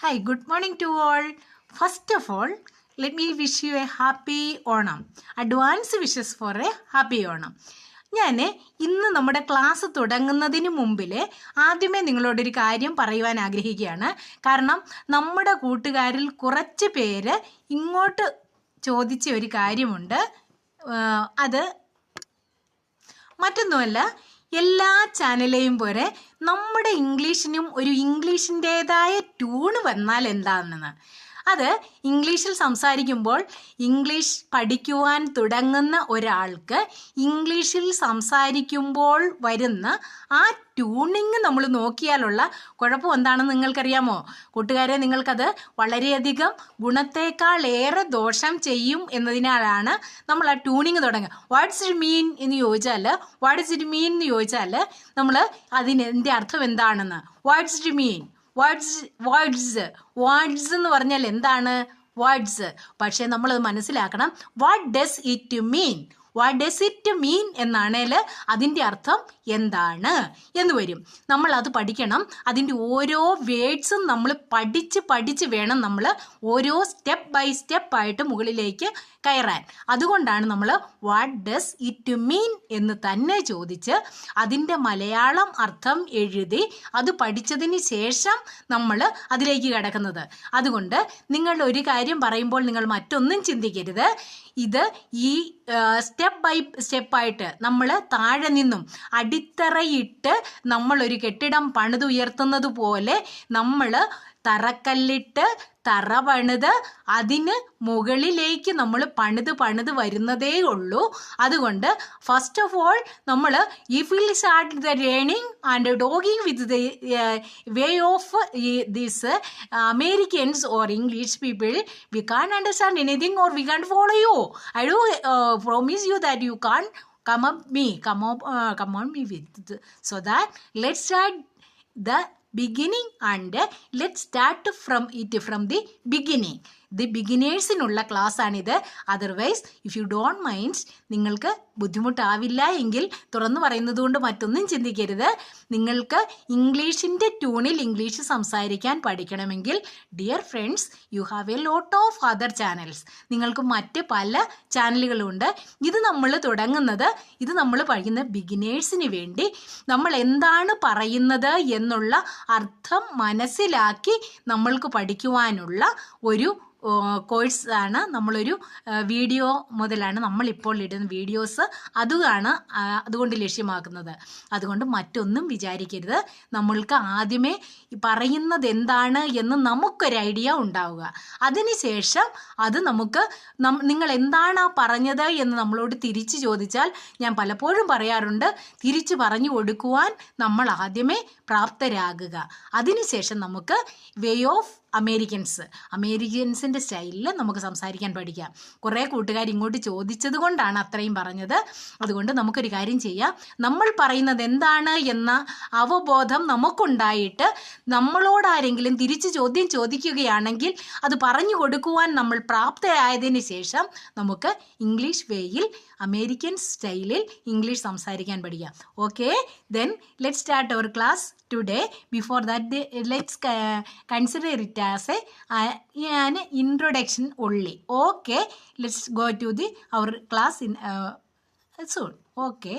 Hi, good morning to all. First of all, let me wish you a happy Onam. Advance wishes for a happy Onam. ഞാൻ ഇന്ന് നമ്മുടെ class തുടങ്ങുന്നതിന് മുമ്പിൽ ആദ്യമേ നിങ്ങളോടൊരു കാര്യം പറയുവാൻ ആഗ്രഹിക്കുകയാണ്. കാരണം നമ്മുടെ കൂട്ടുകാരിൽ കുറച്ച് പേര് ഇങ്ങോട്ട് ചോദിച്ച ഒരു കാര്യമുണ്ട്. അത് മറ്റൊന്നുമല്ല, എല്ലാ ചാനലെയും പോലെ നമ്മുടെ ഇംഗ്ലീഷിനും ഒരു ഇംഗ്ലീഷിൻ്റേതായ ട്യൂണ് വന്നാൽ എന്താണെന്ന്. അത് ഇംഗ്ലീഷിൽ സംസാരിക്കുമ്പോൾ ഇംഗ്ലീഷ് പഠിക്കുവാൻ തുടങ്ങുന്ന ഒരാൾക്ക് ഇംഗ്ലീഷിൽ സംസാരിക്കുമ്പോൾ വരുന്ന ആ ട്യൂണിങ് നമ്മൾ നോക്കിയാലുള്ള കുഴപ്പം എന്താണെന്ന് നിങ്ങൾക്കറിയാമോ? കൂട്ടുകാരെ, നിങ്ങൾക്കത് വളരെയധികം ഗുണത്തേക്കാളേറെ ദോഷം ചെയ്യും എന്നതിനാലാണ് നമ്മൾ ആ ട്യൂണിങ് തുടങ്ങുക. വാട്ട്സ് ഇറ്റ് മീൻ എന്ന് ചോദിച്ചാൽ നമ്മൾ അതിൻ്റെ അർത്ഥം എന്താണെന്ന് വാട്ട്സ് ഇറ്റ് മീൻ, വാട്ട്സ് എന്ന് പറഞ്ഞാൽ എന്താണ് വേർഡ്സ്. പക്ഷെ നമ്മളത് മനസ്സിലാക്കണം. വാട്ട് ഡസ് ഇറ്റ് മീൻ എന്നാണേൽ അതിൻ്റെ അർത്ഥം എന്താണ് എന്ന് വരും. നമ്മൾ അത് പഠിക്കണം. അതിൻ്റെ ഓരോ വേർഡ്സും നമ്മൾ പഠിച്ച് വേണം നമ്മൾ ഓരോ സ്റ്റെപ്പ് ബൈ സ്റ്റെപ്പ് ആയിട്ട് മുകളിലേക്ക് കയറാൻ. അതുകൊണ്ടാണ് നമ്മൾ വാട്ട് ഡസ് ഇറ്റ് മീൻ എന്ന് തന്നെ ചോദിച്ച് അതിൻ്റെ മലയാളം അർത്ഥം എഴുതി അത് പഠിച്ചതിന് ശേഷം നമ്മൾ അതിലേക്ക് കിടക്കുന്നത്. അതുകൊണ്ട് നിങ്ങൾ ഒരു കാര്യം പറയുമ്പോൾ നിങ്ങൾ മറ്റൊന്നും ചിന്തിക്കരുത്. ഇത് ഈ സ്റ്റെപ്പ് ബൈ സ്റ്റെപ്പായിട്ട് നമ്മൾ താഴെ നിന്നും അടിത്തറയിട്ട് നമ്മളൊരു കെട്ടിടം പണിതുയർത്തുന്നത് പോലെ നമ്മൾ തറക്കല്ലിട്ട് തറ പണിത് അതിന് മുകളിലേക്ക് നമ്മൾ പണിത് വരുന്നതേ ഉള്ളൂ. അതുകൊണ്ട് ഫസ്റ്റ് ഓഫ് ഓൾ നമ്മൾ if will start the learning and talking with the way of this Americans or English people, we can understand anything or we can follow you. I do promise you that you can't come on me with, so that let's start the beginning and let's start from the beginning. The ബിഗിനേഴ്സിനുള്ള ക്ലാസ്സാണിത്. Otherwise if you don't mind, നിങ്ങൾക്ക് ബുദ്ധിമുട്ടാവില്ല എങ്കിൽ തുറന്നു പറയുന്നത് കൊണ്ട് മറ്റൊന്നും ചിന്തിക്കരുത്. നിങ്ങൾക്ക് ഇംഗ്ലീഷിൻ്റെ ട്യൂണിൽ ഇംഗ്ലീഷ് സംസാരിക്കാൻ പഠിക്കണമെങ്കിൽ dear friends, you have a lot of other channels. നിങ്ങൾക്ക് മറ്റ് പല ചാനലുകളുണ്ട്. ഇത് നമ്മൾ തുടങ്ങുന്നത്, ഇത് നമ്മൾ പഠിക്കുന്ന ബിഗിനേഴ്സിന് വേണ്ടി നമ്മൾ എന്താണ് പറയുന്നത് എന്നുള്ള അർത്ഥം മനസ്സിലാക്കി നമ്മൾക്ക് പഠിക്കുവാനുള്ള ഒരു കോഴ്സാണ്. നമ്മളൊരു വീഡിയോ മുതലാണ് നമ്മളിപ്പോൾ ഇടുന്ന വീഡിയോസ്, അതുകൊണ്ട് ലക്ഷ്യമാക്കുന്നത്. അതുകൊണ്ട് മറ്റൊന്നും വിചാരിക്കരുത്. നമ്മൾക്ക് ആദ്യമേ പറയുന്നത് എന്താണ് എന്ന് നമുക്കൊരു ഐഡിയ ഉണ്ടാവുക. അതിനുശേഷം അത് നമുക്ക് നിങ്ങൾ എന്താണ് പറഞ്ഞത് എന്ന് നമ്മളോട് തിരിച്ച് ചോദിച്ചാൽ, ഞാൻ പലപ്പോഴും പറയാറുണ്ട്, തിരിച്ച് പറഞ്ഞു കൊടുക്കുവാൻ നമ്മൾ ആദ്യമേ പ്രാപ്തരാകുക. അതിനുശേഷം നമുക്ക് വേ ഓഫ് അമേരിക്കൻസിൻ്റെ സ്റ്റൈലിൽ നമുക്ക് സംസാരിക്കാൻ പഠിക്കാം. കുറേ കൂട്ടുകാർ ഇങ്ങോട്ട് ചോദിച്ചത് കൊണ്ടാണ് അത്രയും പറഞ്ഞത്. അതുകൊണ്ട് നമുക്കൊരു കാര്യം ചെയ്യാം. നമ്മൾ പറയുന്നത് എന്താണ് എന്ന അവബോധം നമുക്കുണ്ടായിട്ട് നമ്മളോടാരെങ്കിലും തിരിച്ച് ചോദ്യം ചോദിക്കുകയാണെങ്കിൽ അത് പറഞ്ഞു കൊടുക്കുവാൻ നമ്മൾ പ്രാപ്തരായതിന് ശേഷം നമുക്ക് ഇംഗ്ലീഷ് വേയിൽ അമേരിക്കൻ സ്റ്റൈലിൽ ഇംഗ്ലീഷ് സംസാരിക്കാൻ പഠിക്കാം. Okay, then let's start our class today. Before that, let's consider it as an introduction only. Okay, let's go to our class in soon. Okay.